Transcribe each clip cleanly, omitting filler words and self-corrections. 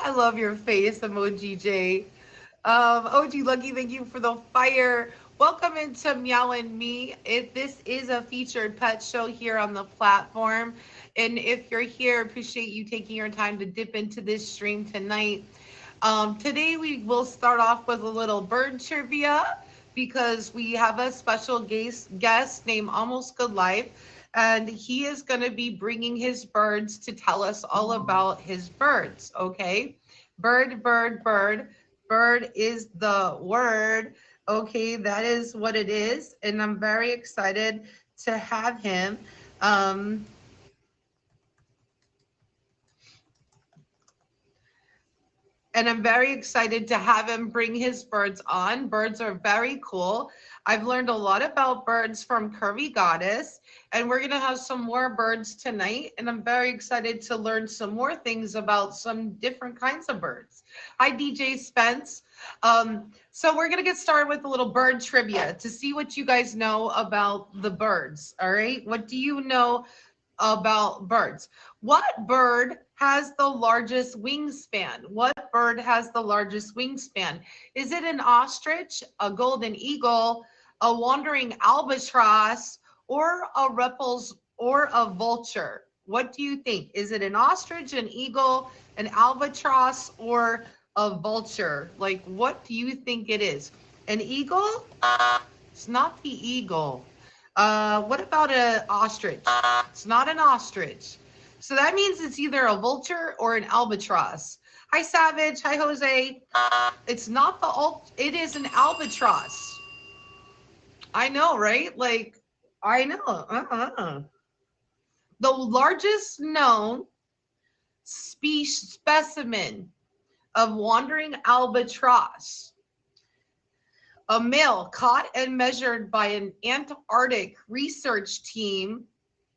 I love your face emoji, Jay. OG Lucky, thank you for the fire. Welcome into Meow and Me. This is a featured pet show here on the platform. And if you're here, appreciate you taking your time to dip into this stream tonight. Today we will start off with a little bird trivia because we have a special guest named Almost Good Life, and he is going to be bringing his birds to tell us all about his birds. Okay, bird, bird, bird. Bird is the word. Okay, that is what it is, and I'm very excited to have him. Um, and I'm very excited to have him bring his birds on. Birds are very cool. I've learned a lot about birds from Curvy Goddess, and we're going to have some more birds tonight. And I'm very excited to learn some more things about some different kinds of birds. Hi, DJ Spence. So we're going to get started with a little bird trivia to see what you guys know about the birds. All right. What do you know about birds? What bird has the largest wingspan? What bird has the largest wingspan? Is it an ostrich, a golden eagle, a wandering albatross, or a ripples or a vulture? What do you think? Is it an ostrich, an eagle, an albatross, or a vulture? Like, what do you think it is? An eagle? It's not the eagle. What about an ostrich? It's not an ostrich. So that means it's either a vulture or an albatross. Hi, Savage. Hi, Jose. It's not it is an albatross. I know, right? Like, I know. The largest known specimen of wandering albatross, a male caught and measured by an Antarctic research team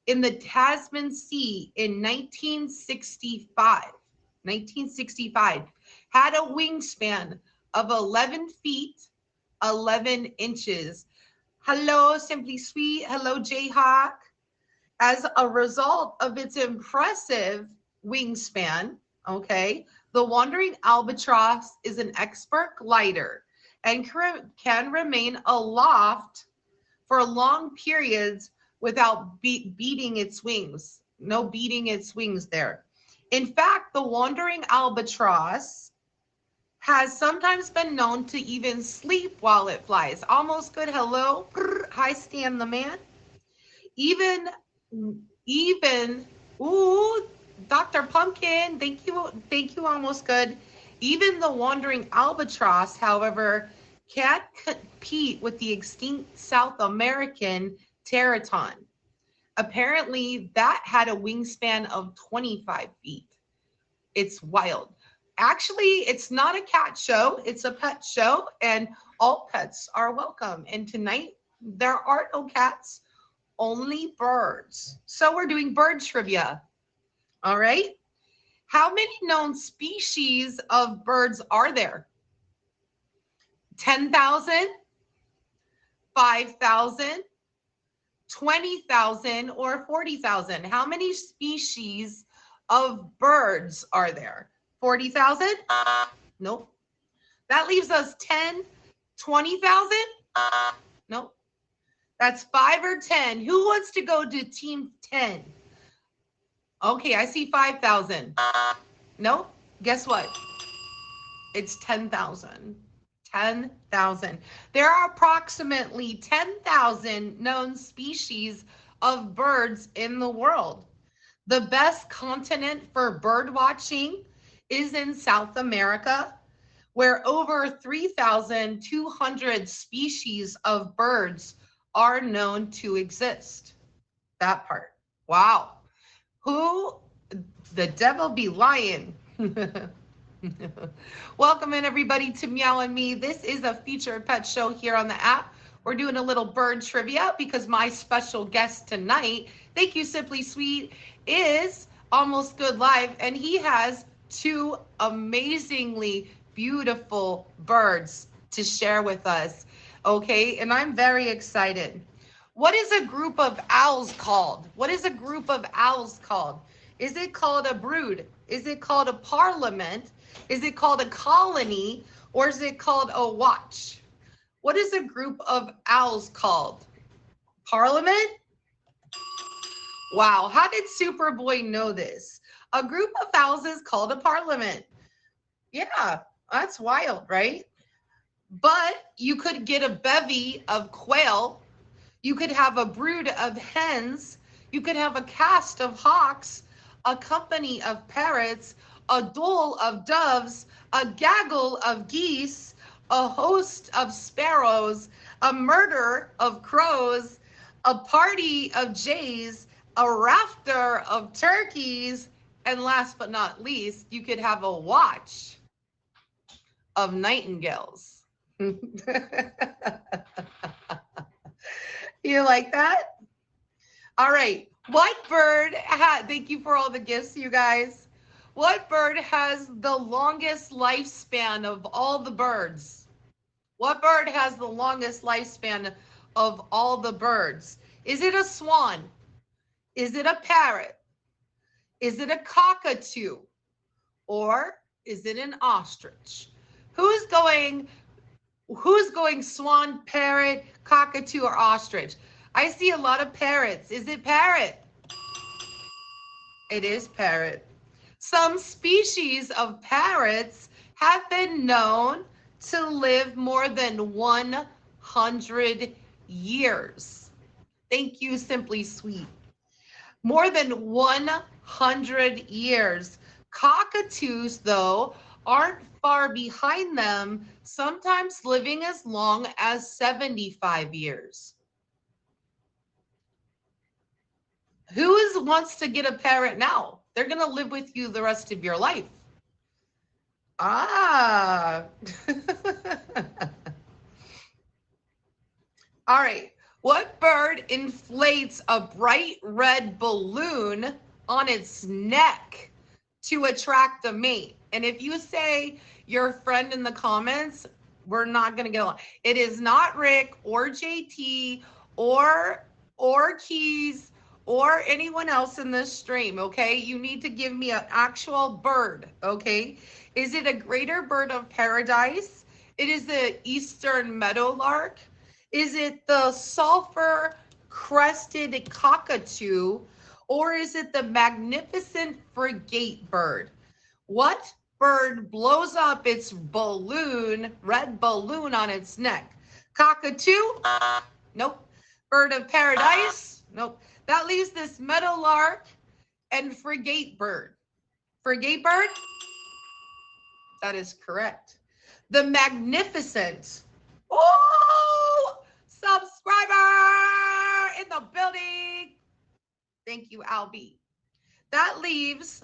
in the Tasman Sea in 1965. 1965 had a wingspan of 11 feet, 11 inches. Hello, Simply Sweet. Hello, Jayhawk. As a result of its impressive wingspan, okay, the wandering albatross is an expert glider and can remain aloft for long periods without beating its wings. No beating its wings there. In fact, the wandering albatross has sometimes been known to even sleep while it flies. Almost Good. Hello. Hi, Stan the man. Even, ooh, Dr. Pumpkin, thank you, Almost Good. Even the wandering albatross, however, can't compete with the extinct South American Teraton. Apparently, that had a wingspan of 25 feet. It's wild. Actually, it's not a cat show. It's a pet show, and all pets are welcome. And tonight, there are no cats, only birds. So we're doing bird trivia. All right. How many known species of birds are there? 10,000, 5,000, 20,000, or 40,000? How many species of birds are there? 40,000? Nope. That leaves us 10, 20,000? Nope. That's 5 or 10. Who wants to go to team 10? Okay, I see 5,000. Nope. Guess what? It's 10,000. 10,000. There are approximately 10,000 known species of birds in the world. The best continent for bird watching is in South America, where over 3,200 species of birds are known to exist. That part. Wow. Who the devil be lying? Welcome in, everybody, to Meow and Me. This is a featured pet show here on the app. We're doing a little bird trivia because my special guest tonight, thank you, Simply Sweet, is Almost Good Live, and he has two amazingly beautiful birds to share with us. Okay, and I'm very excited. What is a group of owls called? What is a group of owls called? Is it called a brood? Is it called a parliament? Is it called a colony? Or is it called a watch? What is a group of owls called? Parliament? Wow, how did Superboy know this? A group of owls is called a parliament. Yeah, that's wild, right? But you could get a bevy of quail. You could have a brood of hens. You could have a cast of hawks, a company of parrots, a dole of doves, a gaggle of geese, a host of sparrows, a murder of crows, a party of jays, a rafter of turkeys, and last but not least, you could have a watch of nightingales. You like that? All right. What bird thank you for all the gifts, you guys. What bird has the longest lifespan of all the birds? What bird has the longest lifespan of all the birds? Is it a swan? Is it a parrot? Is it a cockatoo? Or is it an ostrich? Who's going swan, parrot, cockatoo, or ostrich? I see a lot of parrots. Is it parrot? It is parrot. Some species of parrots have been known to live more than 100 years. Thank you, Simply Sweet. More than 100 years. Cockatoos, though, aren't far behind them, sometimes living as long as 75 years. Wants to get a parrot now? They're going to live with you the rest of your life. Ah. All right. What bird inflates a bright red balloon on its neck to attract a mate? And if you say your friend in the comments, we're not going to get along. It is not Rick or JT or Keys or anyone else in this stream, okay? You need to give me an actual bird, okay? Is it a greater bird of paradise? It is the eastern meadowlark. Is it the sulfur-crested cockatoo? Or is it the magnificent frigate bird? What bird blows up its red balloon on its neck? Cockatoo? Nope. Bird of paradise? Nope. That leaves this meadowlark and frigate bird. Frigate bird? That is correct. The magnificent. Oh, subscriber in the building. Thank you, Albie. That leaves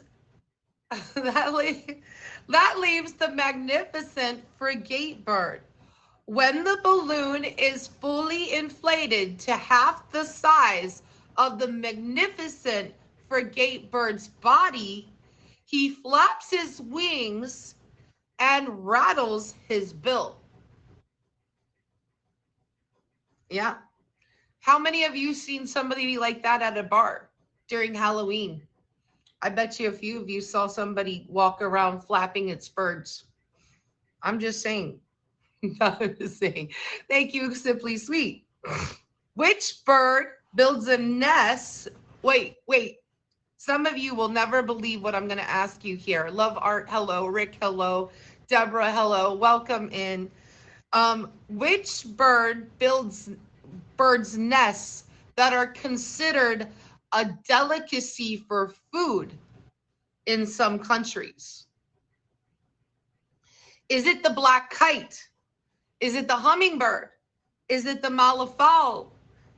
the magnificent frigate bird. When the balloon is fully inflated to half the size of the magnificent frigate bird's body, he flaps his wings and rattles his bill. Yeah. How many of you seen somebody like that at a bar during Halloween? I bet you a few of you saw somebody walk around flapping its birds. I'm just saying. I'm just saying. Thank you, Simply Sweet. Which bird builds a nest? Wait. Some of you will never believe what I'm going to ask you here. Love Art, hello. Rick, hello. Deborah, hello. Welcome in. Which bird builds birds' nests that are considered a delicacy for food in some countries? Is it the black kite? Is it the hummingbird? Is it the malafal?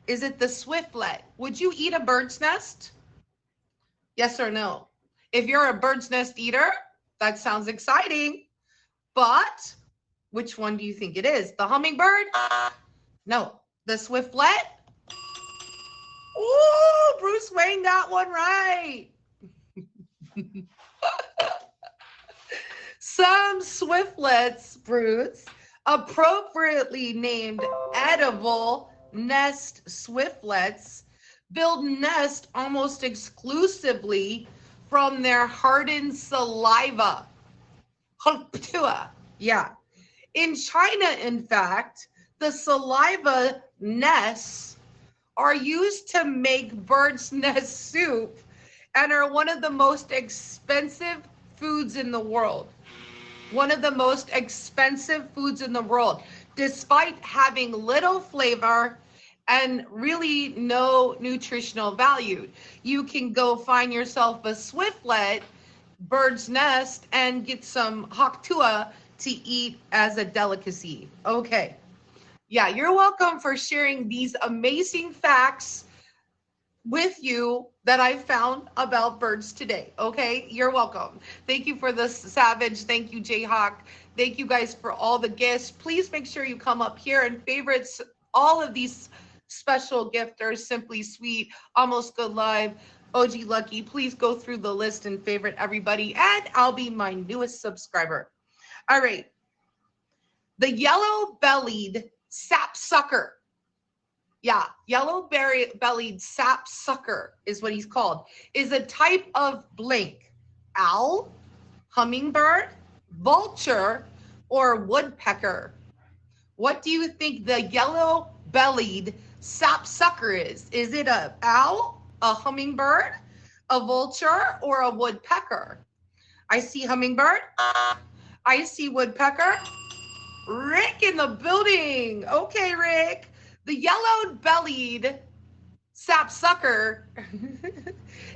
Is it the swiftlet? Would you eat a bird's nest? Yes or no? If you're a bird's nest eater, that sounds exciting. But which one do you think it is? The hummingbird? No. The swiftlet? Ooh, Bruce Wayne got one right. Some swiftlets, Bruce, appropriately named edible nest swiftlets, build nests almost exclusively from their hardened saliva. Yeah. In China, in fact, the saliva nests are used to make bird's nest soup and are one of the most expensive foods in the world. One of the most expensive foods in the world, despite having little flavor and really no nutritional value. You can go find yourself a swiftlet, bird's nest, and get some haktua to eat as a delicacy. Okay. Yeah, you're welcome for sharing these amazing facts with you that I found about birds today. Okay, you're welcome. Thank you for the Savage. Thank you, Jayhawk. Thank you guys for all the gifts. Please make sure you come up here and favorites all of these special gifters. Simply Sweet, Almost Good Live, OG Lucky. Please go through the list and favorite everybody. And I'll be my newest subscriber. All right, the yellow-bellied sapsucker. Yeah, bellied sapsucker is what he's called, is a type of blank owl, hummingbird, vulture, or woodpecker. What do you think the yellow bellied sapsucker is? Is it a owl, a hummingbird, a vulture, or a woodpecker? I see hummingbird. I see woodpecker. Rick in the building. Okay, Rick. The yellow-bellied sapsucker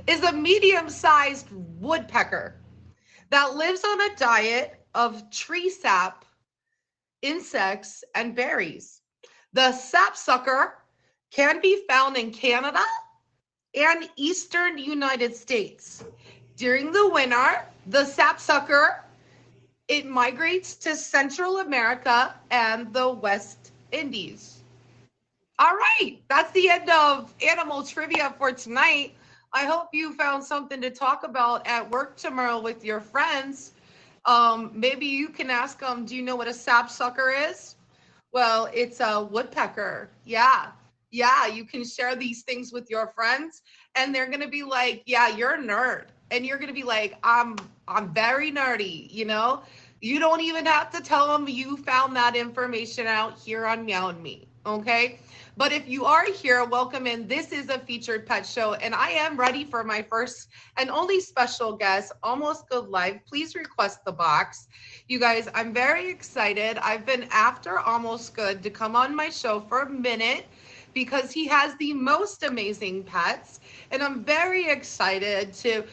is a medium-sized woodpecker that lives on a diet of tree sap, insects, and berries. The sapsucker can be found in Canada and eastern United States. During the winter, the sapsucker it migrates to Central America and the West Indies. All right, that's the end of animal trivia for tonight. I hope you found something to talk about at work tomorrow with your friends. Maybe you can ask them, do you know what a sapsucker is? Well, it's a woodpecker. Yeah. Yeah, you can share these things with your friends and they're going to be like, "Yeah, you're a nerd." And you're going to be like, I'm very nerdy, you know? You don't even have to tell them you found that information out here on Meow and Me, okay? But if you are here, welcome in. This is a featured pet show, and I am ready for my first and only special guest, Almost Good Life. Please request the box. You guys, I'm very excited. I've been after Almost Good to come on my show for a minute because he has the most amazing pets, and I'm very excited to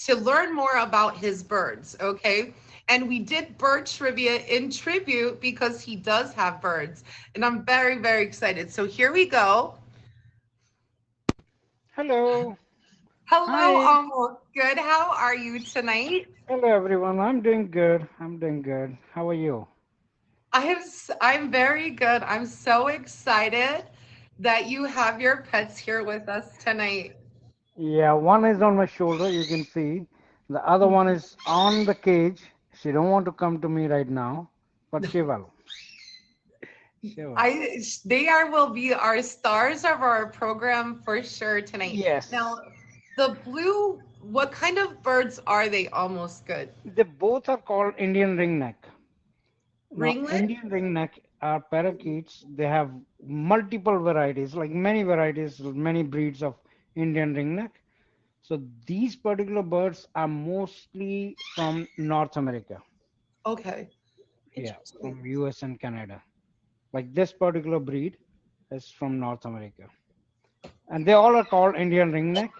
to learn more about his birds, okay? And we did bird trivia in tribute because he does have birds. And I'm very, very excited. So here we go. Hello. Hello, Hi. Almost Good. How are you tonight? Hello, everyone. I'm doing good. I'm doing good. How are you? I'm very good. I'm so excited that you have your pets here with us tonight. Yeah, one is on my shoulder, you can see. The other one is on the cage. She don't want to come to me right now, but she will. She will. They are will be our stars of our program for sure tonight. Now, Yes. the blue, what kind of birds are they? Almost Good. They both are called Indian ringneck. Now, Ringlet? Indian ringneck are parakeets. They have multiple varieties, like many varieties, many breeds of Indian ringneck. So these particular birds are mostly from North America. Okay. Yeah, Interesting. from US and Canada. Like this particular breed is from North America. And they all are called Indian ringneck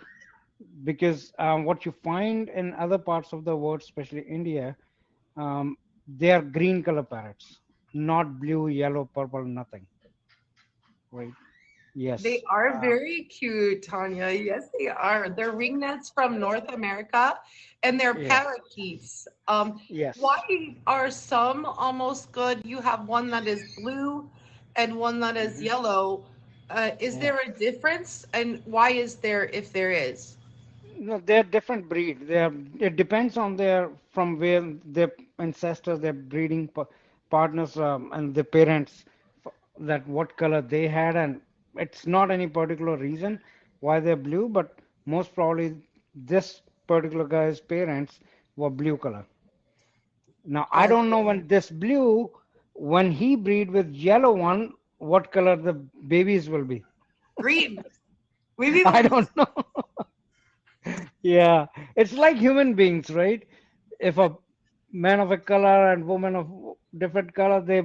because what you find in other parts of the world, especially India, they are green color parrots, not blue, yellow, purple, nothing. Right? They Yes. are very cute, Tanya. Yes, they are. They're ringnets from North America and they're Yes. parakeets. Why Yes. are some almost good? You have one that is blue and one that is Hmm. yellow. Is Yeah. there a difference? And why is there if there is? No, they're different breed. They are. It depends on their from where their ancestors, their breeding partners, and the parents, that what color they had, and it's not any particular reason why they're blue, but most probably this particular guy's parents were blue color. Now I That's don't know when this blue, when he breed with yellow one, what color the babies will be. green. Maybe I they'll be. don't know. Yeah, it's like human beings, right? If a man of a color and woman of different color, they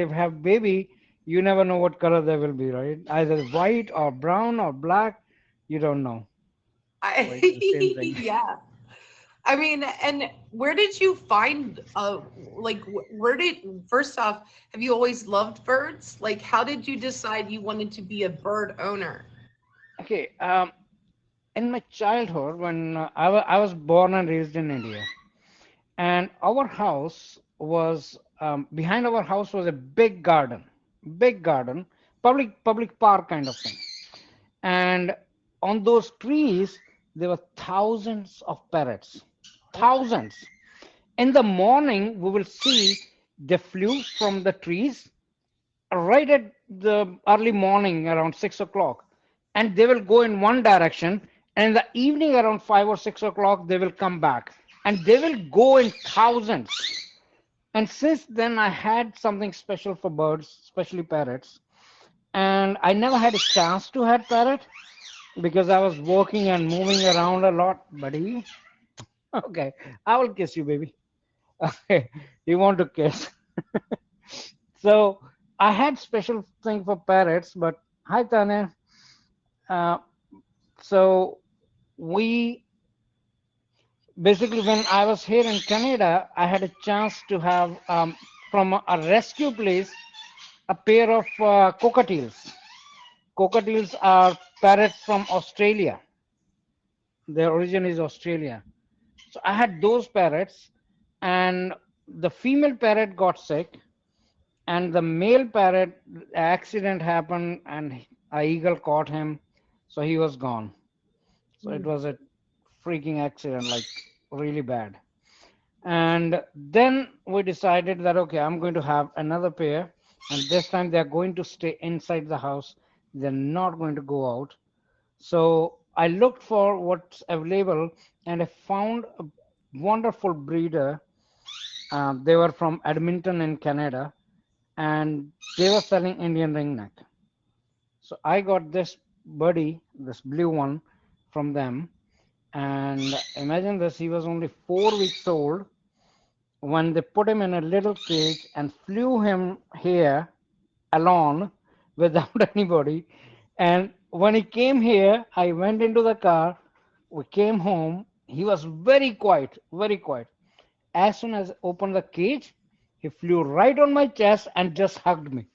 have baby, you never know what color they will be, right? Either white or brown or black, you don't know, right? The same thing. Yeah. I mean, and where did you find like where did first off, have you always loved birds? Like how did you decide you wanted to be a bird owner? Okay, in my childhood, when I was born and raised in India, and our house was behind our house was a big garden, public park kind of thing. And on those trees, there were thousands of parrots, thousands. In the morning, we will see they flew from the trees right at the early morning around 6 o'clock, and they will go in one direction. And in the evening around 5 or 6 o'clock, they will come back, and they will go in thousands. And since then, I had something special for birds, especially parrots. And I never had a chance to have parrot because I was working and moving around a lot, buddy. Okay, I will kiss you, baby. Okay, you want to kiss? So I had special thing for parrots, but hi Tanya. Uh, so we basically, when I was here in Canada, I had a chance to have from a rescue place a pair of cockatiels. Cockatiels are parrots from Australia. Their origin is Australia. So I had those parrots, and the female parrot got sick, and the male parrot accident happened, and a eagle caught him, so he was gone. So it Hmm. was a freaking accident, like really bad. And then we decided that okay, I'm going to have another pair, and this time they're going to stay inside the house. They're not going to go out. So I looked for what's available, and I found a wonderful breeder. They were from Edmonton in Canada, and they were selling Indian ringneck. So I got this buddy, this blue one, from them. And imagine this, he was only 4 weeks old when they put him in a little cage and flew him here alone without anybody. And when he came here, I went into the car. We came home. He was very quiet, very quiet. As soon as I opened the cage, he flew right on my chest and just hugged me.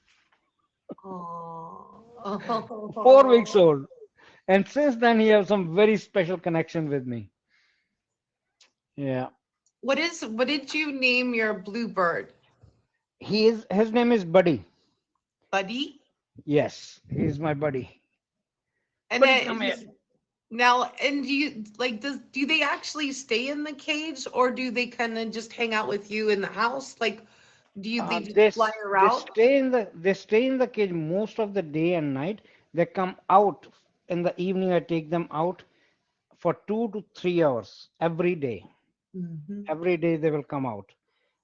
Four weeks Oh. old. And since then, he has some very special connection with me. Yeah. What did you name your bluebird? His name is Buddy. Buddy? Yes, he's my buddy. And Buddy, come here. now, and do you like do they actually stay in the cage or do they kind of just hang out with you in the house? Like, they just fly They around? stay in the cage most of the day and night. They come out in the evening. I take them out for 2 to 3 hours every day. Hmm. Every day they will come out.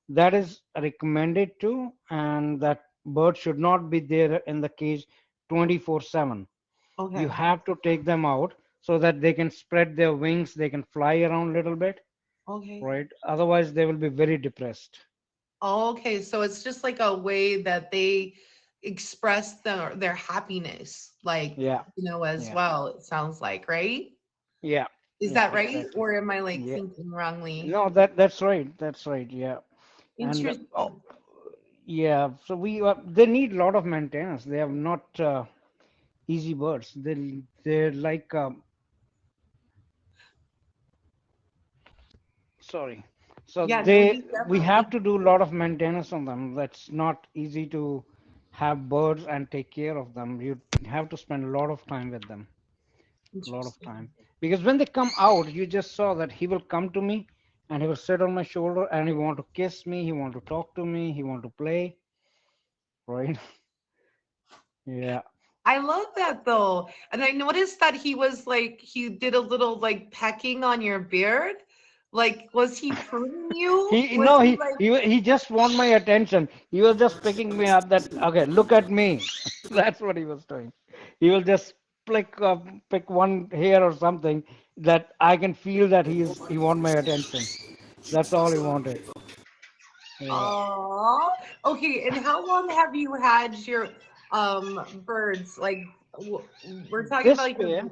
That is recommended too, and that bird should not be there in the cage 24/7. You Okay. have to take them out so that they can spread their wings, they can fly around a little bit, Okay. right? Otherwise, they will be very depressed. Okay, so it's just like a way that they express their happiness, like, Yeah, as yeah, well, it sounds like, right? yeah, Is yeah, that right? exactly. Or am I like Yeah. thinking wrongly? No, that's right. That's right. Yeah. And oh, Interesting. yeah, so they need a lot of maintenance. They are not easy birds. They're like sorry. So Yeah, no, you we have definitely. to do a lot of maintenance on them. That's not easy to have birds and take care of them. You have to spend a lot of time with them. A lot of Interesting. time. Because when they come out, you just saw that he will come to me and he will sit on my shoulder and he want to kiss me, he want to talk to me, he want to play, right? Yeah. I love that though. And I noticed that he was like, he did a little like pecking on your beard. Like, was he pruning you? He Was no he he like, he he just want my attention. He was just picking me up that okay, look at me. That's what he was doing. He will just pick one hair or something that I can feel that he want my attention. That's all he wanted. Yeah. oh, okay. And how long have you had your birds? Like, we're talking This about your, pair,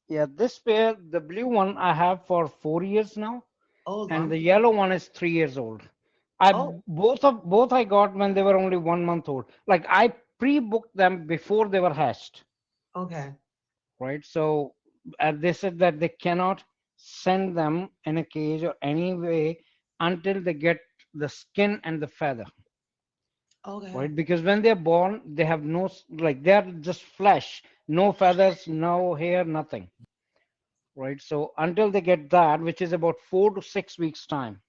yeah, this pair, the blue one I have for 4 years now, oh, and the long. yellow one is 3 years old. I Oh, both I got when they were only 1 month old. Like I pre-booked them before they were hatched, okay. right? So they said that they cannot send them in a cage or any way until they get the skin and the feather, Okay. right? Because when they're born, they have no like they're just flesh, no feathers, no hair, nothing, right? So until they get that, which is about 4 to 6 weeks time.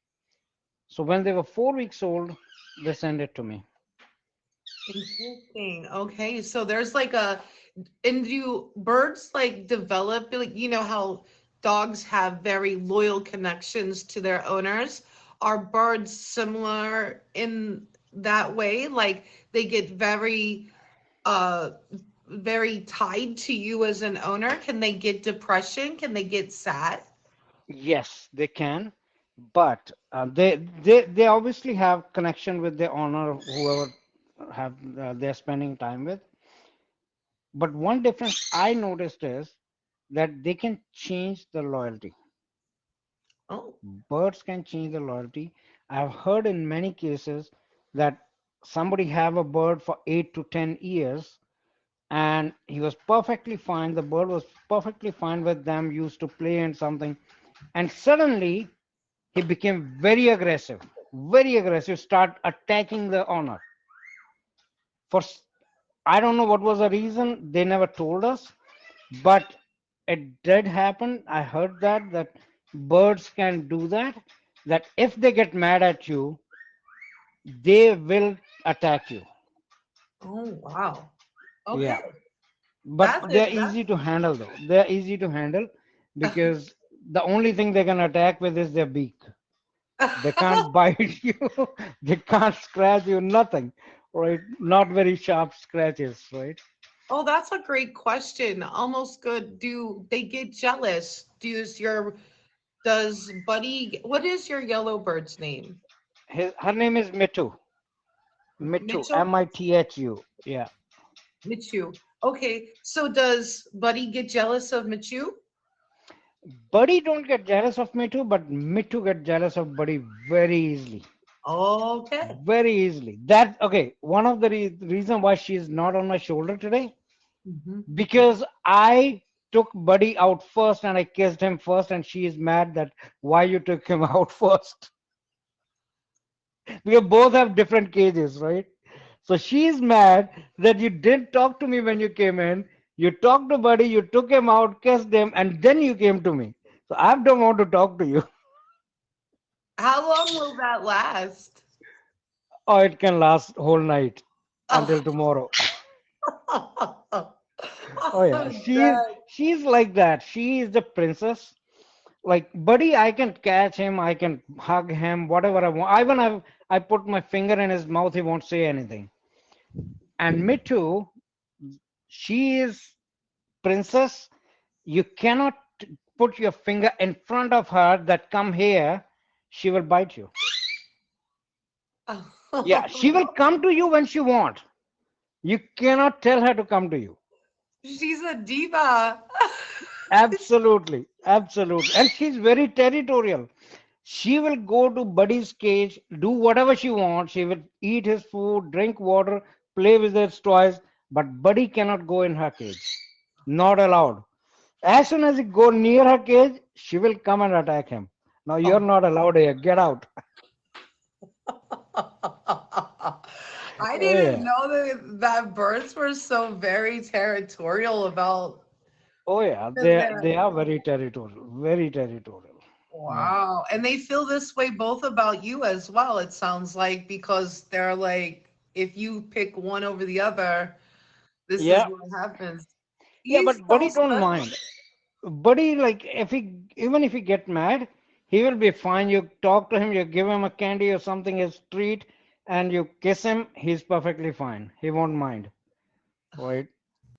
So when they were 4 weeks old, they sent it to me. Interesting. Okay. So there's like a, and do birds like develop, like, you know how dogs have very loyal connections to their owners? Are birds similar in that way? Like they get uh, very tied to you as an owner? Can they get depression? Can they get sad? Yes, they can, but they obviously have connection with the owner, whoever have they're spending time with. But one difference I noticed is that they can change the loyalty. Oh, Birds can change the loyalty. I've heard in many cases that somebody have a bird for 8 to 10 years and he was perfectly fine. The bird was perfectly fine with them, used to play and something, and suddenly he became very aggressive, start attacking the owner. For I don't know what was the reason. They never told us, but it did happen. I heard that birds can do that. That if they get mad at you, they will attack you. oh, wow. Yeah, Okay. but That's they're it. easy to handle though. They're easy to handle because the only thing they can attack with is their beak. They can't bite you, they can't scratch you, nothing, right? Not very sharp scratches, right? Oh, that's a great question. Almost good. Do they get jealous? Does Buddy, what is your yellow bird's name? Her name is Mitu. Mitu, Mitchell? Mithu. Yeah. Michu. Okay, so does Buddy get jealous of Michu? Buddy don't get jealous of Mitu, but Mitu get jealous of Buddy very easily. Okay. Very easily. That okay. One of the reason why she's not on my shoulder today, Mhm. because I took Buddy out first and I kissed him first, and she is mad that why you took him out first. We both have different cages, right? So she's mad that you didn't talk to me when you came in. You talked to Buddy, you took him out, kissed him, and then you came to me. So I don't want to talk to you. How long will that last? Or it can last whole night until Oh, tomorrow. Oh yeah, I'm dead. she's like that. She is the princess. Like Buddy, I can catch him, I can hug him, whatever I want. Even I put my finger in his mouth, he won't say anything. And Mitu, she is princess. You cannot put your finger in front of her that come here, she will bite you. Yeah, she will come to you when she want. You cannot tell her to come to you. She's a diva. Absolutely, absolutely. And she's very territorial. She will go to Buddy's cage, do whatever she wants. She will eat his food, drink water, play with his toys, but Buddy cannot go in her cage. Not allowed. As soon as he go near her cage, she will come and attack him. Now you're Oh. not allowed here. Get out. I Oh didn't yeah. know that birds were so very territorial about Oh yeah. They their. are very territorial. Very territorial. Yeah. Wow. And they feel this way both about you as well, it sounds like, because they're like, if you pick one over the other. This is Yeah, what happens. yeah, He's but so Buddy don't special. mind. Buddy, like if he even if he get mad, he will be fine. You talk to him, you give him a candy or something, his treat, and you kiss him, he's perfectly fine. He won't mind, right?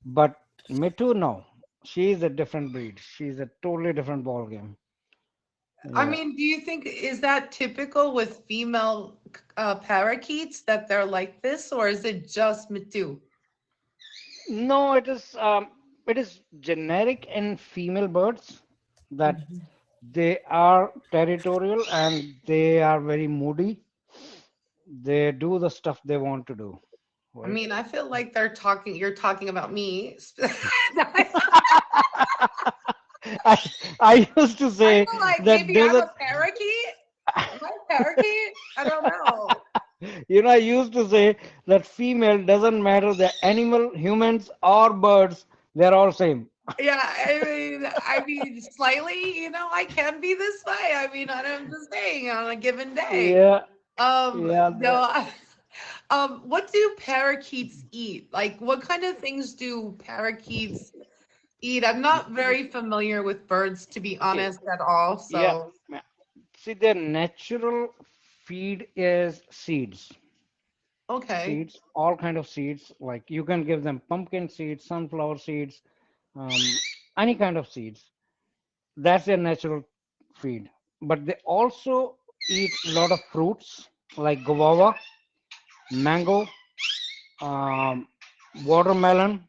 But Mitu, no. She's a different breed. She's a totally different ball game. I Yeah. mean, do you think is that typical with female parakeets that they're like this, or is it just Mitu? No, it is generic in female birds that they are territorial and they are very moody. They do the stuff they want to do, I right? mean, I feel like you're talking about me. I I used to I say feel like that maybe there's I'm a a parakeet. Am I a parakeet? I don't know. I used to say that female doesn't matter the animal, humans or birds, they're all same. Yeah, I mean, slightly, I can be this way. I mean, I'm just saying on a given day. Yeah, yeah. No, what do parakeets eat? Like, what kind of things do parakeets eat? I'm not very familiar with birds, to be Okay. honest, at all. Yeah. So, Yeah. See, their natural feed is seeds. okay. Seeds, all kind of seeds. Like you can give them pumpkin seeds, sunflower seeds, um, any kind of seeds. That's their natural feed. But they also eat a lot of fruits like guava, mango, um, watermelon,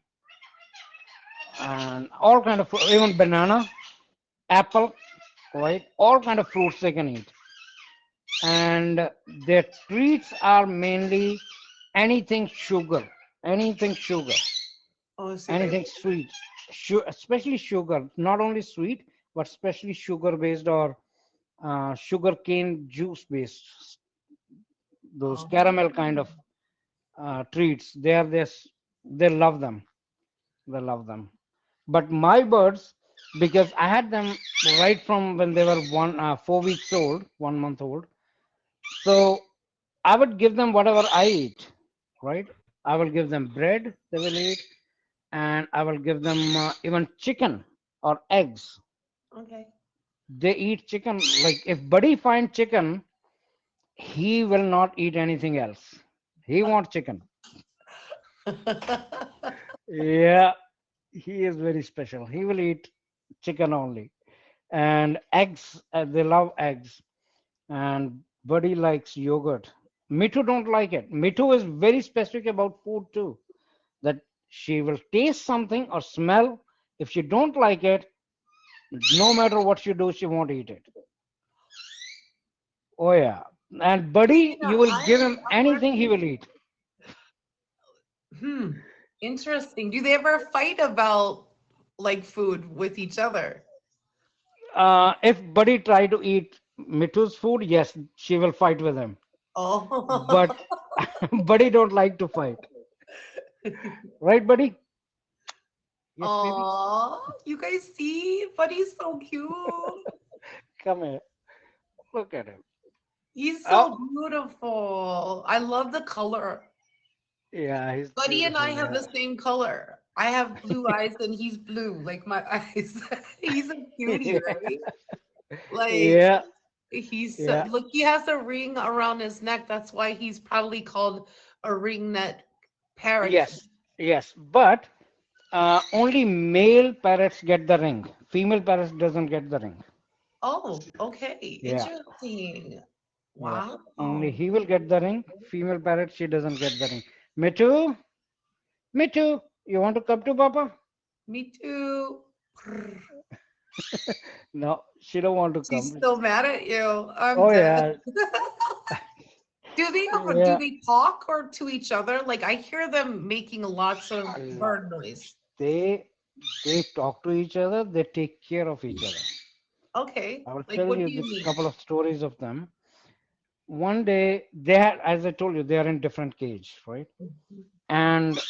and all kind of even banana, apple, right? All kind of fruits they can eat. And their treats are mainly anything sugar, anything sugar, Oh, so they. anything sweet, especially sugar. Not only sweet, but especially sugar based or sugar cane juice based. Those Oh. caramel kind of treats. They are this. They love them. They love them. But my birds, because I had them right from when they were 4 weeks old, 1 month old. So I would give them whatever I eat, right? I will give them bread, they will eat, and I will give them even chicken or eggs. Okay. They eat chicken. Like if Buddy finds chicken, he will not eat anything else. He wants chicken. Yeah, he is very special. He will eat chicken only. And eggs, they love eggs. And Buddy likes yogurt. Mitu don't like it. Mitu is very specific about food too. That she will taste something or smell. If she don't like it, no matter what you do, she won't eat it. Oh yeah. And Buddy, you will give him I'm anything, he learning. will eat. Hmm. Interesting. Do they ever fight about like food with each other? If Buddy try to eat Mitu's food, yes, she will fight with him. But Oh. Buddy don't like to fight, right, Buddy? Yes, baby. Oh, you guys see? Buddy's so cute. Come here. Look at him. He's so Oh, beautiful. I love the color. yeah, he's Buddy and I beautiful. have the Yeah. same color. I have blue eyes and he's blue, like my eyes. He's a cutie, right? Like Yeah. Yeah. look, he has a ring around his neck. That's why he's probably called a ring neck parakeet. Yes. Yes. But only male parrots get the ring. Female parrots doesn't get the ring. Oh, okay. Yeah. Interesting. Yeah. Wow. Only he will get the ring. Female parrot, she doesn't get the ring. Mitu, Mitu, you want to come to Papa? Me too. No, she don't want to She's come. still mad at you. I'm Oh dead. yeah. Do Yeah. they talk or to each other? Like I hear them making lots of A lot. bird noise. They they talk to each other. They take care of each other. Okay. I will Like tell what you do you this mean? couple of stories of them. One day they had, as I told you, they are in different cage, right? And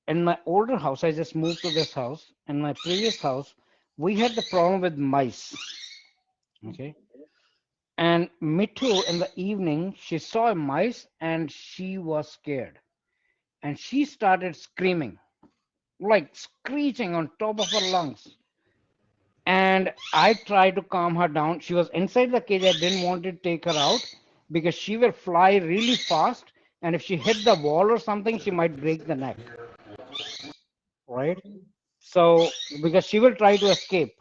in my older house, I just moved to this house. In my previous house, we had the problem with mice. Okay. And Mitu in the evening, she saw a mice and she was scared. And she started screaming. like screeching on top of her lungs. And I tried to calm her down. She was inside the cage. I didn't want to take her out because she will fly really fast. And if she hit the wall or something, she might break the neck, right? So, because she will try to escape.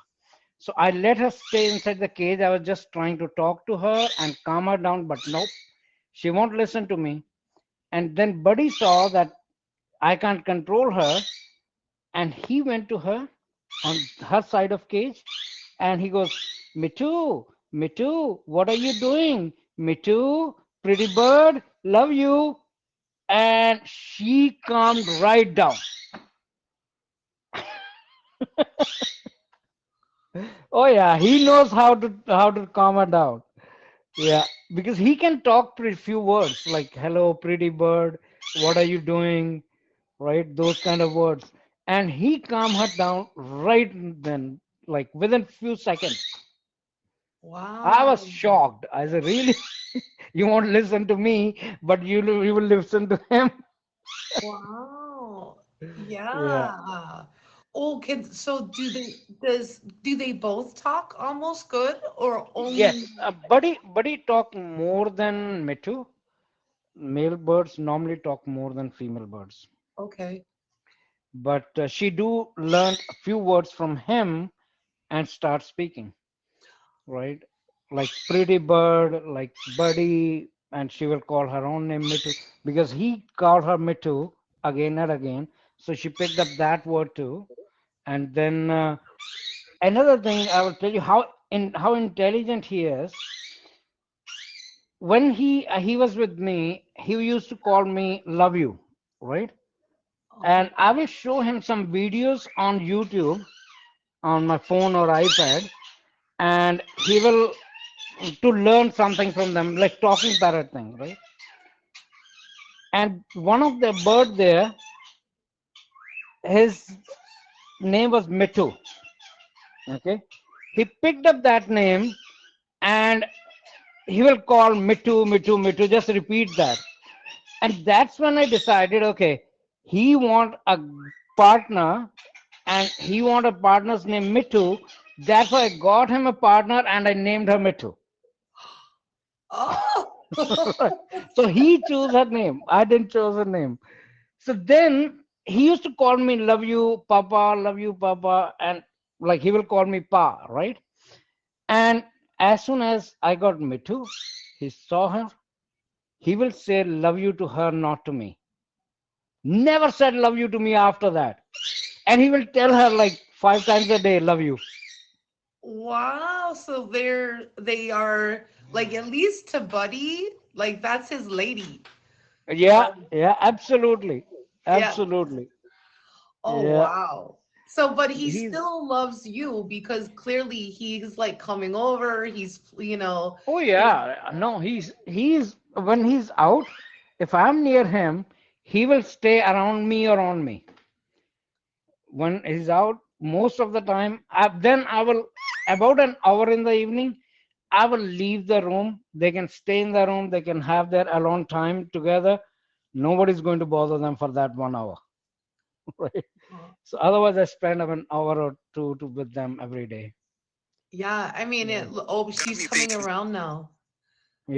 So I let her stay inside the cage. I was just trying to talk to her and calm her down, but nope, she won't listen to me. And then Buddy saw that I can't control her, and he went to her on her side of cage, and he goes, Me too, what are you doing? Me too, pretty bird, love you. And she calmed right down. Oh yeah, he knows how to calm her down. Yeah, because he can talk pretty few words like hello, pretty bird, what are you doing? Right? Those kind of words. And he calmed her down right then, like within few seconds. I was Wow. shocked. I said, really? You won't listen to me, but you will listen to him? Wow. Yeah. Yeah. Oh, kids, so do they both talk almost good or only Yes. Buddy talk more than Metu. Male birds normally talk more than female birds. okay. But she do learn a few words from him and start speaking, right? Like pretty bird, like buddy, and she will call her own name Mitu because he called her Mitu again and again. So she picked up that word too. And then another thing I will tell you how intelligent he is. When he was with me, he used to call me love you, right? Okay. And I will show him some videos on YouTube on my phone or iPad, and he will to learn something from them, like talking parrot thing, right? And one of the bird there, his name was Mitu. Okay, he picked up that name and he will call Mitu, Mitu, Mitu. Just repeat that, and that's when I decided, okay, he want a partner, and he want a partner's name Mitu. That's why I got him a partner, and I named her Mitu. Oh. So he chose her name. I didn't choose her name. So then he used to call me love you, Papa, and like he will call me Pa, right? And as soon as I got Mithu, he saw her, he will say love you to her, not to me. Never said love you to me after that. And he will tell her like 5 times a day, love you. Wow. So they are like at least to Buddy, like that's his lady. Yeah, Like, yeah, absolutely. yeah. Absolutely. Oh, Yeah. wow. So, but he He's still loves you because clearly he's like coming over. Oh he's, yeah, no, he's when he's out, if I'm near him, he will stay around me or on me. When he's out, most of the time, then I will about an hour in the evening, I will leave the room. They can stay in the room. They can have their alone time together. Nobody's going to bother them for that 1 hour, right? So otherwise, I spend an hour or two with them every day. yeah, I mean Yeah, oh, she's coming around now.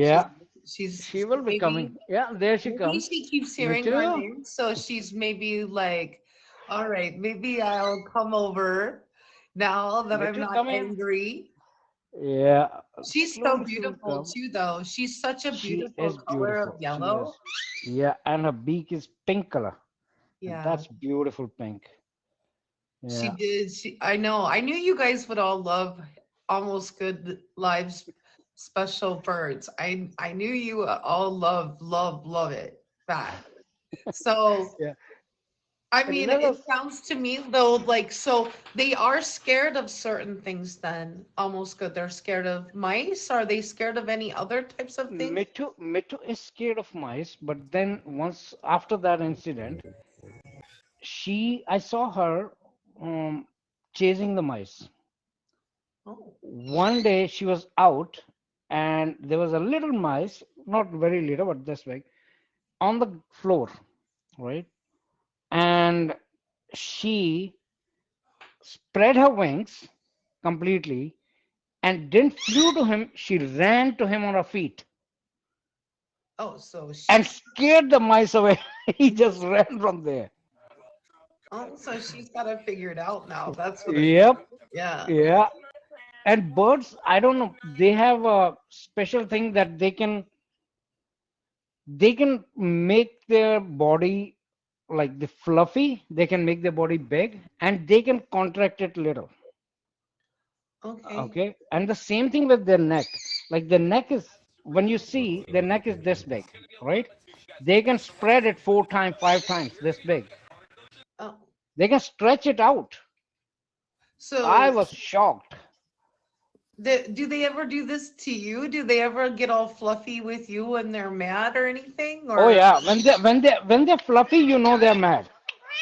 She's yeah, she's she will be maybe coming. Yeah, there she maybe comes. she keeps Me hearing our too. name, so she's maybe like, all right, maybe I'll come over now that Me I'm too. not Come in. angry. Yeah, She's so slowly she will beautiful come. too, though. She's such a She beautiful is color of beautiful. She yellow. is. Yeah, and her beak is pink color, and Yeah, that's beautiful pink. she Yeah. did. I know. I knew you guys would all love Almost Good Lives special birds. I knew you all love it. That. So Yeah. I mean, Another it sounds to me though like so they are scared of certain things then. Almost Good. They're scared of mice. Are they scared of any other types of things? Mitu is scared of mice, but then once after that incident, I saw her chasing the mice. Oh. One day she was out, and there was a little mice, not very little, but this big, on the floor, right? And she spread her wings completely and didn't flew to him. She ran to him on her feet Oh, so and she, scared the mice away. He just ran from there. oh, so she's got it figured out now. That's what it is. Yep. Yeah. Yeah. And birds, I don't know, they have a special thing that they can make their body like the fluffy, they can make their body big and they can contract it little. Okay. Okay. And the same thing with their neck. Like the neck is, when you see their neck is this big, right? They can spread it 4 times, 5 times this big. Oh, They can stretch it out. I so was shocked. do they ever do this to you? Do they ever get all fluffy with you when they're mad or anything? Oh Or yeah, when they're fluffy, they're mad.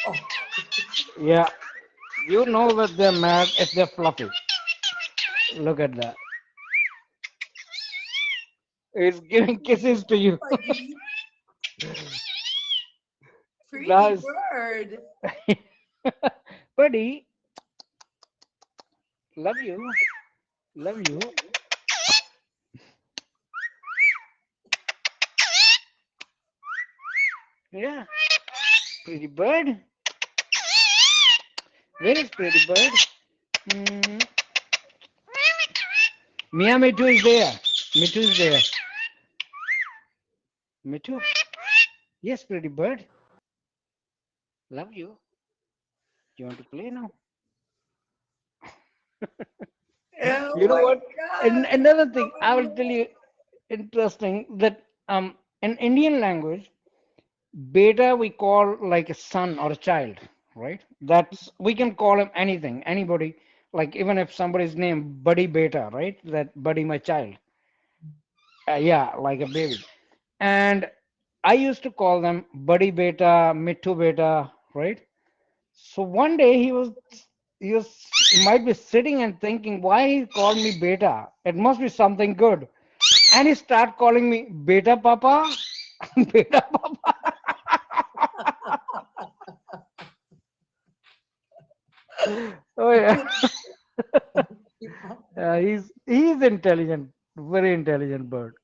oh, Yeah, that they're mad if they're fluffy. Look at that. It's giving kisses to you. buddy, pretty That's bird. buddy. Love you. Love you. Yeah, pretty bird. Where is pretty bird? Mm. Mia Mitu is there. Mitu is there. Mitu. Yes, pretty bird. Love you. You want to play now? Oh You know my what? And God. another thing I will tell you interesting that in Indian language, beta we call like a son or a child, right? That's we can call him anything, anybody. Like even if somebody's named Buddy Beta, right? That Buddy my child. Yeah, like a baby. And I used to call them Buddy Beta, Mittu Beta, right? So one day he might be sitting and thinking why he called me Beta. It must be something good. And he start calling me Beta Papa, Beta Papa. Oh yeah. He's intelligent, very intelligent bird.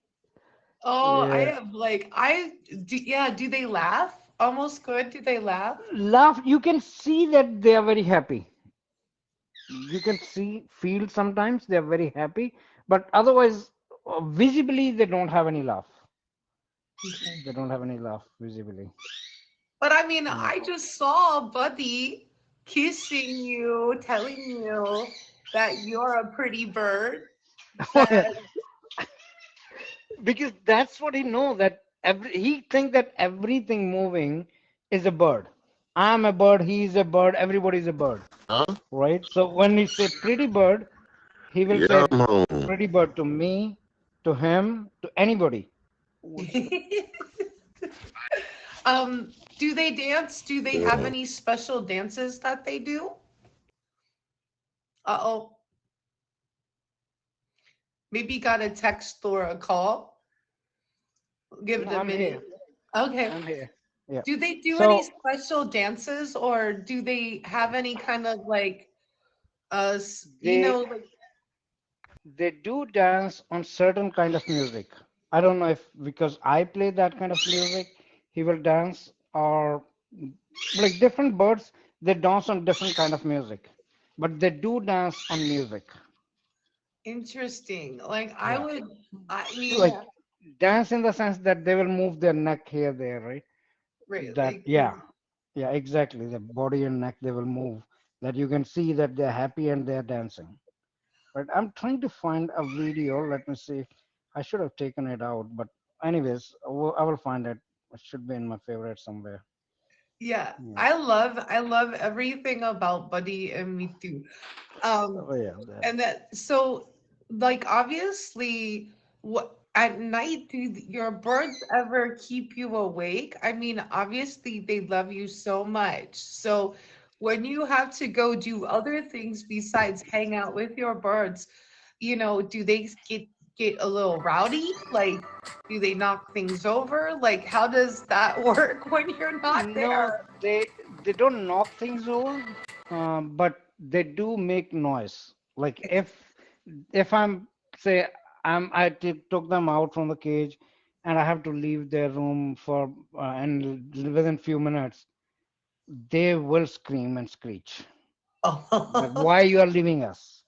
Oh, I Yeah. have like I do, yeah, do they laugh? Almost good. Do they laugh? Laugh, you can see that they are very happy. You can see, feel sometimes they are very happy, but otherwise, visibly, they don't have any laugh. Okay. They don't have any laugh visibly. But I mean, Yeah. I just saw Buddy kissing you, telling you that you're a pretty bird. That Because that's what he know that he think that everything moving is a bird. I'm a bird, he's a bird, everybody's a bird, Huh? right? So when he say pretty bird, he will Yeah, say I'm home. pretty bird to me, to him, to anybody. do they dance? Do they have any special dances that they do? Uh-oh. Maybe got a text or a call. Give No, it a I'm minute. here. Okay. I'm here. Yeah. Do they do any So special dances or do they have any kind of like they like they do dance on certain kind of music. I don't know if because I play that kind of music, he will dance or like different birds, they dance on different kind of music, but they do dance on music. interesting. Like I Yeah, would I mean, like dance in the sense that they will move their neck here, there, right? right, That like yeah, yeah, exactly. The body and neck they will move. That you can see that they're happy and they're dancing. But I'm trying to find a video. Let me see. I should have taken it out, but anyways, I will find it. It should be in my favorite somewhere. yeah, Yeah. I love everything about Buddy and me too. Um, Oh yeah. That. and that so like obviously what at night do your birds ever keep you awake? I mean, obviously they love you so much. So when you have to go do other things besides hang out with your birds, do they get a little rowdy? Like do they knock things over? Like how does that work when you're not No, there? they they don't knock things over, but they do make noise. Like if I'm say took them out from the cage, and I have to leave their room for and within few minutes, they will scream and screech that Oh, why you are leaving us,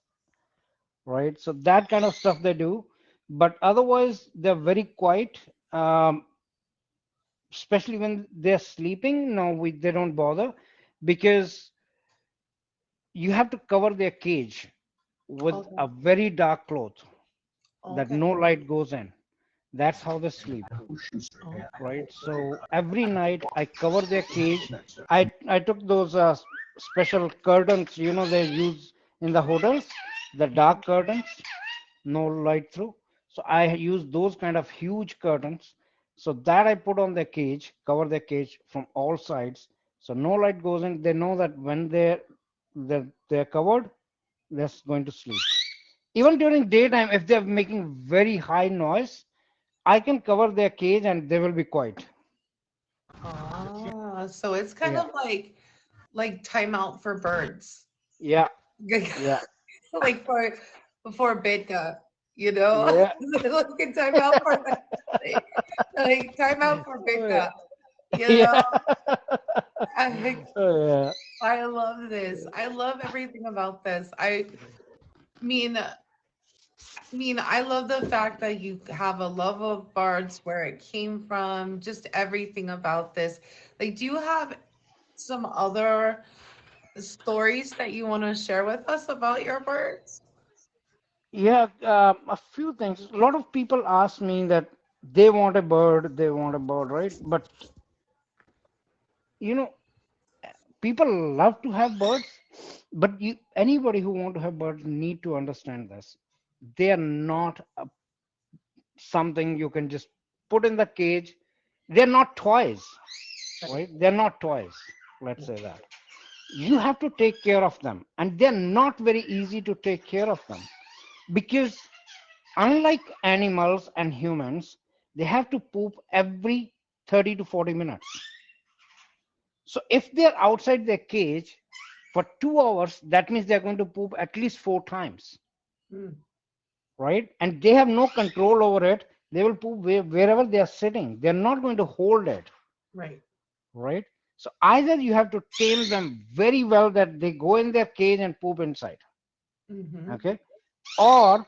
right? So that kind of stuff they do, but otherwise they're very quiet. Um, Especially when they're sleeping, no, they don't bother because you have to cover their cage with okay. a very dark cloth that Okay. no light goes in. That's how they sleep, Oh, right? So every night I cover their cage. I took those special curtains, they use in the hotels, the dark curtains, no light through. So I use those kind of huge curtains. So that I put on their cage, cover their cage from all sides. So no light goes in. They know that when they're covered, they're going to sleep. Even during daytime, if they're making very high noise, I can cover their cage and they will be quiet. so it's kind Yeah, of like timeout for birds. yeah, yeah, Like before beta, you know? yeah, Like a timeout for that. Like timeout for oh, yeah, beta, you know? yeah, I, oh, I love this. I love everything about this. I mean, I love the fact that you have a love of birds, where it came from, just everything about this. Like, do you have some other stories that you want to share with us about your birds? yeah. A few things. A lot of people ask me that they want a bird, right? But you know, people love to have birds, but anybody who want to have birds need to understand this. They are not something you can just put in the cage. They're not toys, Right. right? They're not toys. Let's say that. You have to take care of them, and they're not very easy to take care of them because unlike animals and humans, they have to poop every 30 to 40 minutes. So if they're outside their cage for 2 hours, that means they're going to poop at least 4 times, Mm, right? And they have no control over it. They will poop wherever they are sitting. They're not going to hold it, right. right? So either you have to tame them very well that they go in their cage and poop inside, Mm-hmm. okay? Or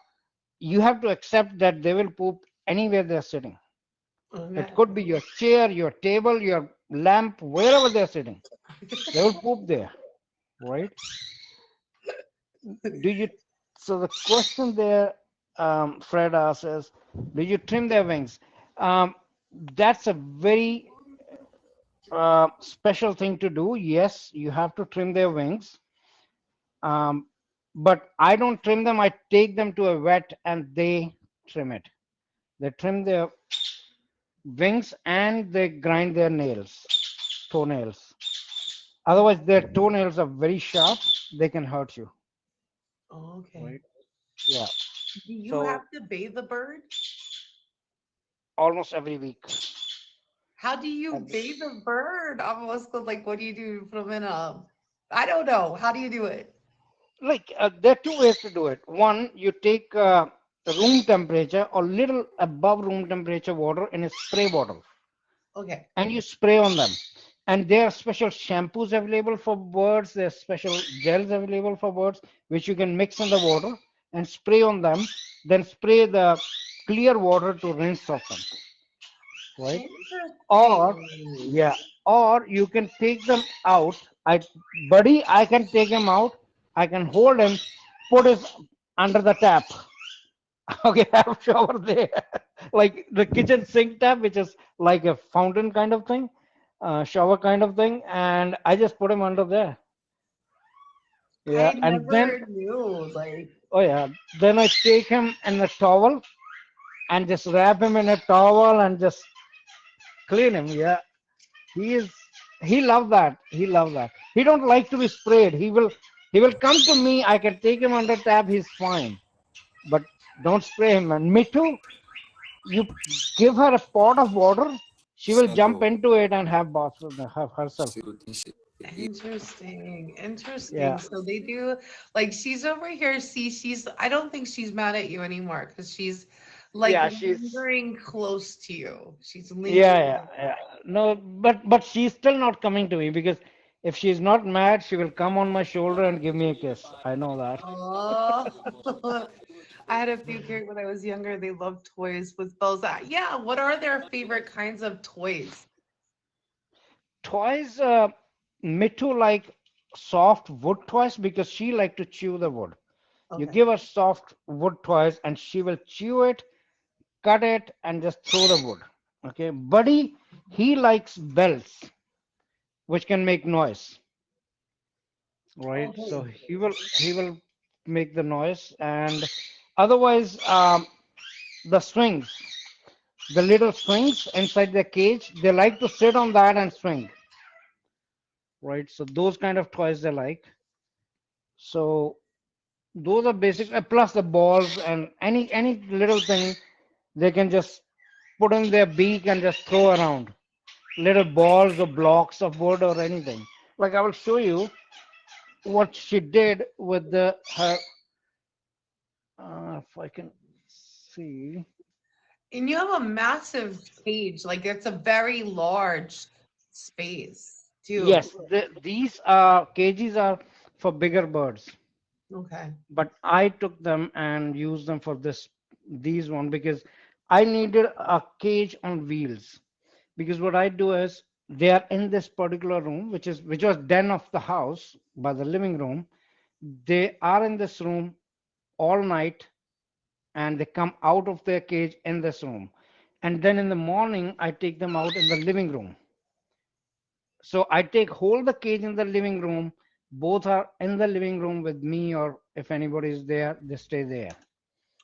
you have to accept that they will poop anywhere they're sitting. It Okay. could be your chair, your table, your lamp, wherever they're sitting. They will poop there, right? Do you? So the question there, Fred asks is, do you trim their wings? Um, that's a very special thing to do. Yes, you have to trim their wings. Um, but I don't trim them. I take them to a vet and they trim it. They trim their wings and they grind their nails, toenails. Otherwise, their toenails are very sharp. They can hurt you, Okay. right? Yeah. Do you So have to bathe the bird? almost every week. How do you Every, bathe a bird? I'm almost like, what do you do? Put them in a, I don't know. How do you do it? like there are two ways to do it. One, you take room temperature or little above room temperature water in a spray bottle Okay. and you spray on them. And there are special shampoos available for birds. There are special gels available for birds, which you can mix in the water and spray on them. Then spray the clear water to rinse off them, right? Or Interesting. yeah, or you can take them out. Buddy, I can take him out. I can hold him, put his under the tap. Okay, have shower there, like the kitchen sink tap, which is like a fountain kind of thing, shower kind of thing, and I just put him under there. Yeah, I and then never knew. Like, oh yeah, then I take him in a towel and just wrap him in a towel and just clean him. Yeah, he is. He love that. He love that. He don't like to be sprayed. He will come to me. I can take him under tap. He's fine. But don't spray him. And me too. You give her a pot of water, she will jump Santo, into it and have bath, have herself. Sirutinshi. Interesting. Yeah, Interesting. So they do like she's over here. See, I don't think she's mad at you anymore because she's like yeah, lingering close to you. She's yeah, lingering. yeah, yeah. No, but she's still not coming to me because if she's not mad, she will come on my shoulder and give me a kiss. I know that. Oh, I had a few kids when I was younger. They loved toys with bells. Yeah, what are their favorite kinds of toys? Toys, Mitu like soft wood toys because she like to chew the wood. You Okay. give her soft wood toys and she will chew it, cut it, and just throw the wood. Okay, Buddy, he likes bells, which can make noise, right? So Oh, he will make the noise, and otherwise, the swings, the little swings inside the cage, they like to sit on that and swing, right? So those kind of toys they like. So those are basic, plus the balls and any little thing they can just put in their beak and just throw around. Little balls or blocks of wood or anything. Like I will show you what she did with the her. If I can see. and you have a massive cage. Like it's a very large space too. Yes, these cages are for bigger birds, Okay. but I took them and used them for these one because I needed a cage on wheels. Because what I do is they are in this particular room, which was den of the house by the living room. They are in this room all night and they come out of their cage in this room. And then in the morning, I take them out in the living room. So I take hold the cage in the living room. Both are in the living room with me, or if anybody is there, they stay there,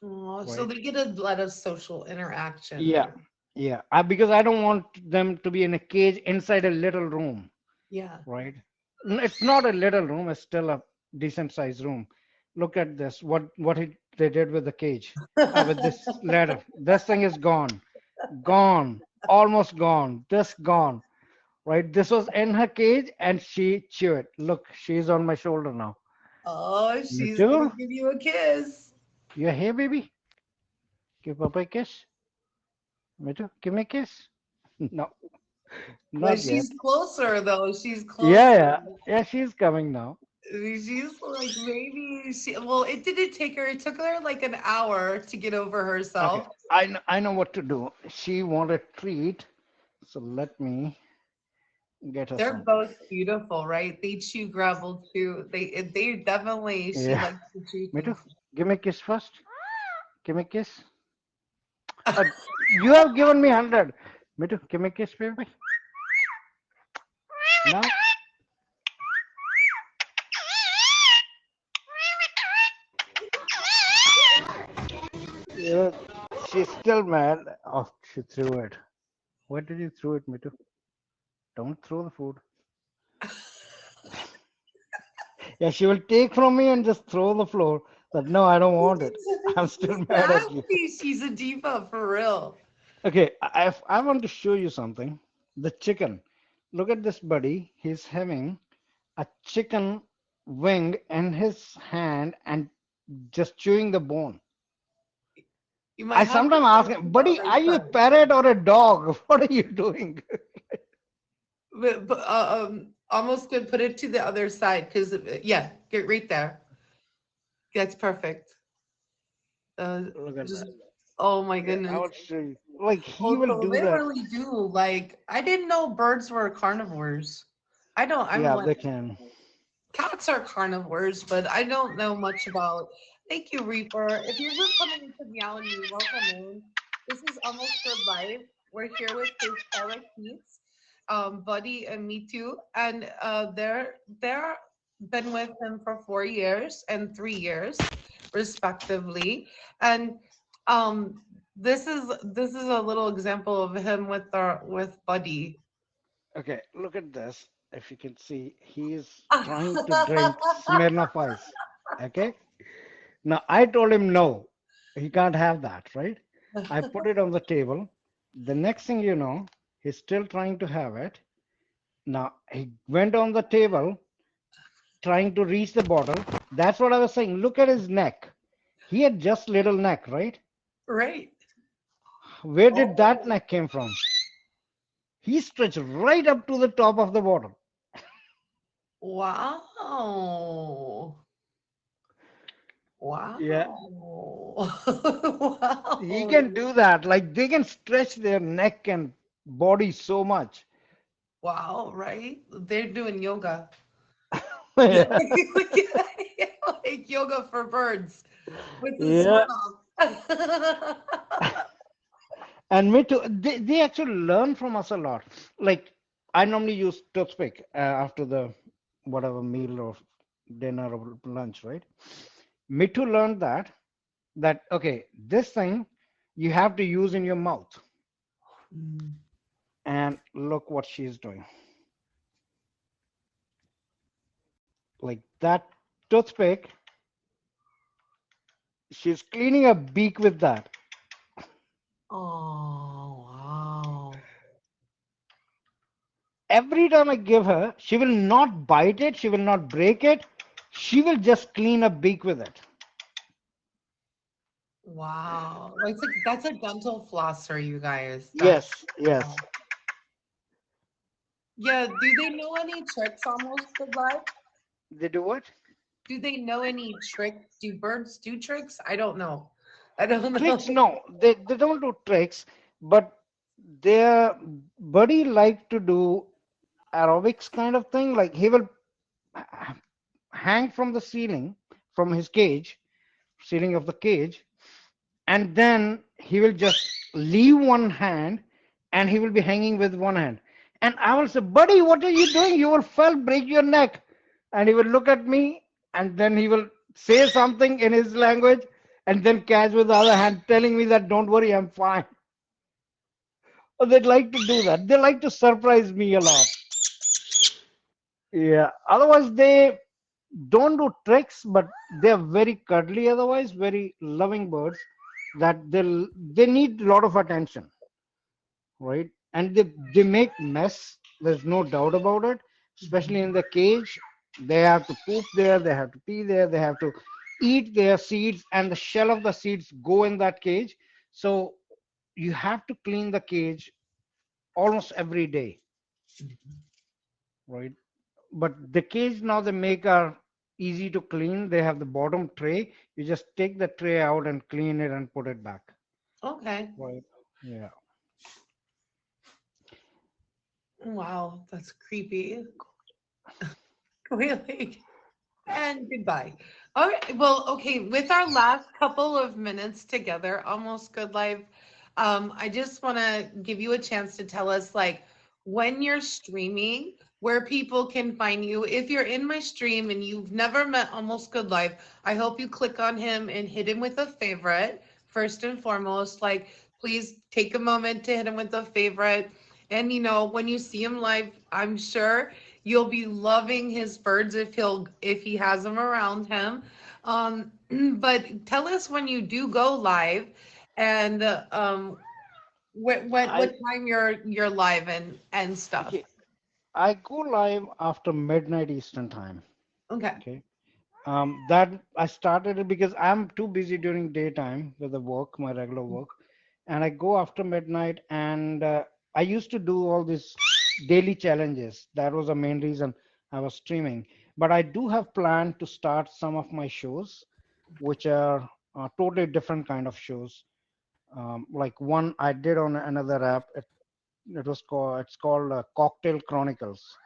Oh, so right? they get a lot of social interaction Yeah, there. yeah. Because I don't want them to be in a cage inside a little room, Yeah. right? It's not a little room, it's still a decent sized room. Look at this. They did with the cage, with this ladder. This thing is gone, gone, almost gone, just gone, right? This was in her cage and she chewed it. Look, she's on my shoulder now. Oh, Me she's gonna too. give you a kiss. You're here, baby. Give Papa a kiss. Me too. Give me a kiss. No, But not yet. she's closer though. She's Yeah, closer. yeah, yeah. She's coming now. She's like maybe she. Well, it didn't take her. It took her like an hour to get over Okay, herself. I know what to do. She wanted treat, so let me get her They're something. both beautiful, right? They chew gravel too. They definitely she Yeah, likes to chew me too. things. Give me a kiss first. Give me a kiss. Uh, you have given me 100. Me too. Give me a kiss, baby. Now, yeah, she's still mad. Oh, she threw it. Where did you throw it, me too? Don't throw the food. Yeah, she will take from me and just throw on the floor. That no, I don't want it. I'm still She's mad at you. nasty. She's a diva for real. Okay, I want to show you something. The chicken. Look at this buddy. He's having a chicken wing in his hand and just chewing the bone. You might I have to sometimes put ask it to him, the buddy, other are you a side. parrot or a dog? What are you doing? Almost could put it to the other side because yeah, get right there. That's perfect. Look at Just that. oh my Yeah, I goodness. will show you. Like he Oh, will so do they that. really do like. I didn't know birds were carnivores. I don't. I'm Yeah, like they can. cats are carnivores, but I don't know much about. Thank you, Reaper. If you're just coming into Meow and Me, welcome in. This is Almost Good Life. We're here with his parakeets, Buddy and me too, and they're been with him for 4 years and 3 years, respectively, and um. This is a little example of him with Buddy. Okay, look at this. If you can see, he is trying to drink Smirnoff Ice. Okay. Now I told him no, he can't have that, right? I put it on the table. The next thing you know, he's still trying to have it. Now he went on the table trying to reach the bottle. That's what I was saying. Look at his neck. He had just little neck, right? Right. Where did that Oh, neck came from? He stretched right up to the top of the bottle. wow. Yeah, Wow. he Wow. can do that. Like they can stretch their neck and body so much. Wow, right? They're doing yoga. Yeah. Yeah. Like yoga for birds with the Yeah. sweat off. And me too. They actually learn from us a lot. Like I normally use toothpick after the whatever meal or dinner or lunch, right? Mitu learned that okay, this thing you have to use in your mouth. Mm. And look what she's doing. Like that toothpick, she's cleaning her beak with that. Oh, wow. Every time I give her, she will not bite it, she will not break it, she will just clean her beak with it. Wow. That's a dental flosser, you guys. That's Yes, yes. wow. Yeah, do they know any tricks almost good life? They do what? Do they know any trick? Do birds do tricks? I don't know. I don't Tricks? know. No, they don't do tricks, but their buddy like to do aerobics kind of thing. Like he will hang from the ceiling, from his cage, ceiling of the cage, and then he will just leave one hand and he will be hanging with one hand. And I will say, buddy, what are you doing? You will fall, break your neck. And he will look at me and then he will say something in his language and then catch with the other hand, telling me that don't worry, I'm fine. Oh, they'd like to do that. They like to surprise me a lot. Yeah. Otherwise, they don't do tricks, but they're very cuddly. Otherwise, very loving birds that they need a lot of attention, right? And they make mess. There's no doubt about it. Especially in the cage, they have to poop there, they have to pee there, they have to eat their seeds, and the shell of the seeds go in that cage. So you have to clean the cage almost every day, right? But the cage now they make are easy to clean. They have the bottom tray. You just take the tray out and clean it and put it back. Okay. Right. Yeah. Wow, that's creepy. Really. And goodbye. All right. Well, okay. With our last couple of minutes together, almost good life. I just want to give you a chance to tell us, like, when you're streaming, where people can find you. If you're in my stream and you've never met Almost Good Life, I hope you click on him and hit him with a favorite first and foremost. Like, please take a moment to hit him with a favorite. And when you see him live, I'm sure you'll be loving his birds if he has them around him. But tell us when you do go live, and what I time you're live and stuff. okay. I go live after midnight Eastern time. Okay. Okay. That I started it because I'm too busy during daytime with the work, my regular work, and I go after midnight. And I used to do all these daily challenges. That was the main reason I was streaming. But I do have planned to start some of my shows, which are totally different kind of shows. Like one I did on another app. It's called Cocktail Chronicles.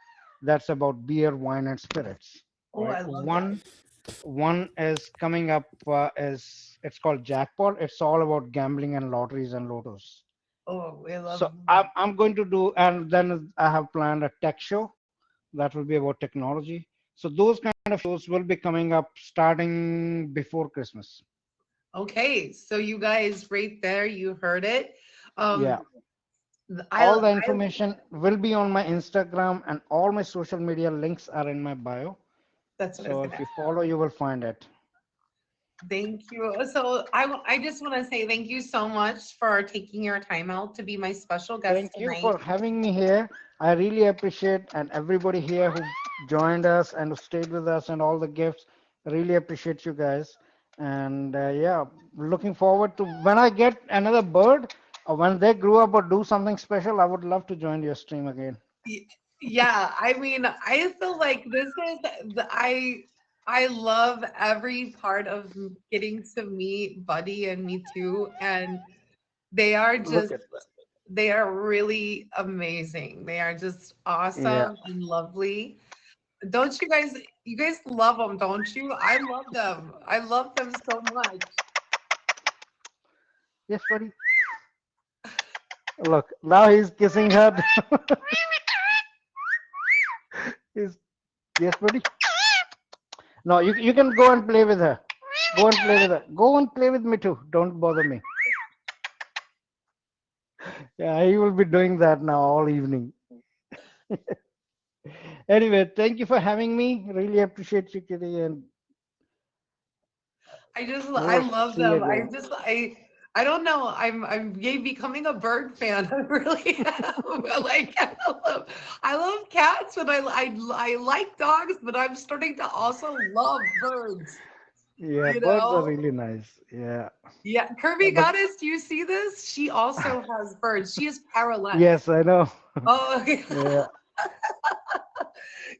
That's about beer, wine, and spirits. Oh, Right. I love that. One is coming up is it's called Jackpot. It's all about gambling and lotteries and lottos. Oh, I love So I'm going to do, and then I have planned a tech show that will be about technology. So those kind of shows will be coming up starting before Christmas. Okay, so you guys right there, you heard it. Yeah. Um, All the I information will be on my Instagram, and all my social media links are in my bio. that's what I was So gonna if you follow, you will find it. Thank you. So I just want to say thank you so much for taking your time out to be my special guest Thank you tonight. for having me here. I really appreciate and everybody here who joined us and who stayed with us and all the gifts. I really appreciate you guys. And yeah, looking forward to when I get another bird or when they grew up or do something special, I would love to join your stream again. Y- Yeah, I mean, I feel like this is I love every part of getting to meet Buddy and me too, and they are Look just at that. they are really amazing. They are just Yeah. awesome and lovely. Don't you guys love them, don't you? I love them. I love them so much. Yes, buddy. Look, now he's kissing her. he's, yes, buddy. No, you can go and play with her. Go and play with her. Go and play with me too. Don't bother me. Yeah, he will be doing that now all evening. Anyway, thank you for having me. Really appreciate you, Kitty, and I we'll love see you them. again. I don't know. I'm becoming a bird fan. I really am. Like I love cats, but I like dogs, but I'm starting to also love birds. Yeah, You birds are know? really nice. Yeah, Yeah, Kirby but Goddess, do you see this? She also has birds. She is paralect. yes, I know. Oh, Yeah,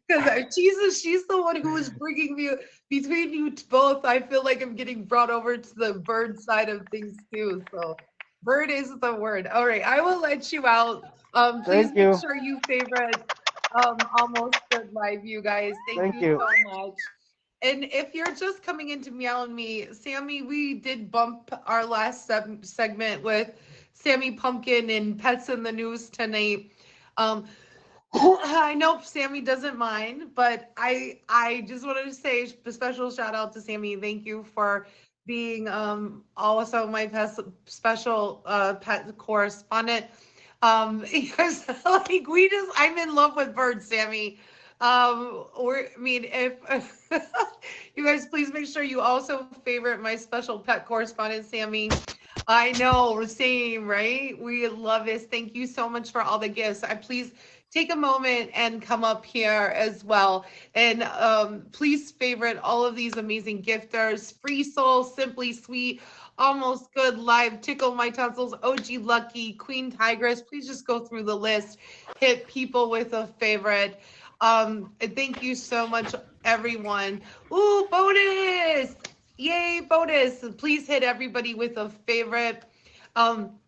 because she's the one who is bringing me between you both. I feel like I'm getting brought over to the bird side of things too. So, bird is the word. All right, I will let you out. Please thank make you. sure you favorite Almost Good Live, you guys. Thank Thank you you. so much. And if you're just coming into Meow and Me, Sammy, we did bump our last segment with Sammy Pumpkin and Pets in the News tonight. Um, I know Sammy doesn't mind, but I just wanted to say a special shout out to Sammy. Thank you for being also my special pet correspondent. Because like I'm in love with birds, Sammy. Or I mean, if you guys please make sure you also favorite my special pet correspondent, Sammy. I know, same, right? We love this. Thank you so much for all the gifts. I please take a moment and come up here as well. And please favorite all of these amazing gifters: Free Soul, Simply Sweet, Almost Good, Live, Tickle My Tonsils, OG Lucky, Queen Tigress. Please just go through the list. Hit people with a favorite. And thank you so much, everyone. Ooh, bonus! Yay, bonus! Please hit everybody with a favorite. Um,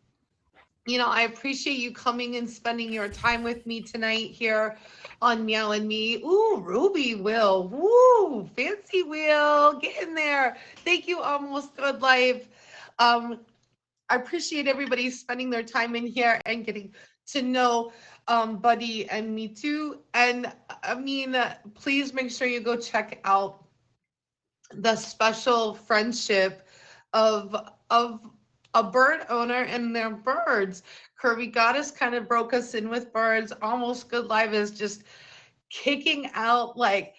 I appreciate you coming and spending your time with me tonight here on Meow and Me. Ooh, Ruby Will. Woo, fancy Will. Get in there. Thank you, Almost Good Life. Um, I appreciate everybody spending their time in here and getting to know Buddy and me too. And I mean, please make sure you go check out the special friendship of of a bird owner and their birds. Kirby Goddess kind of broke us in with birds. Almost Good Life is just kicking out like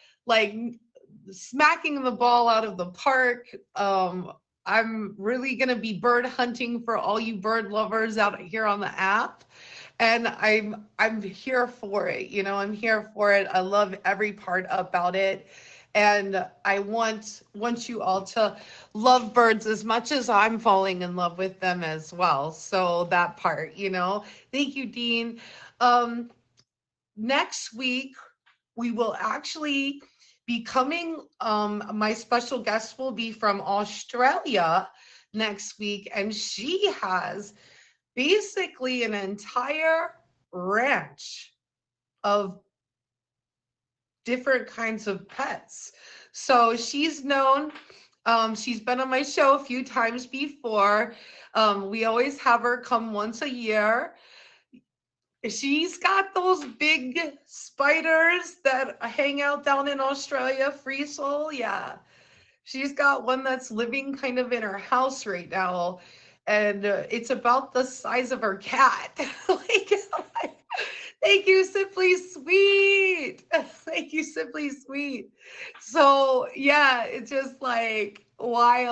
smacking the ball out of the park. I'm really gonna be bird hunting for all you bird lovers out here on the app. And I'm here for it. I'm here for it. I love every part about it. And I want you all to love birds as much as I'm falling in love with them as well. So that part. Thank you, Dean. Um, Next week we will actually be coming. My special guest will be from Australia next week, and she has basically an entire ranch of different kinds of pets. So she's been on my show a few times before. We always have her come once a year. She's got those big spiders that hang out down in Australia, free soul. Yeah. She's got one that's living kind of in her house right now. And it's about the size of her cat. like, thank you, Simply Sweet. Thank you, Simply Sweet. So, yeah, it's just like wild.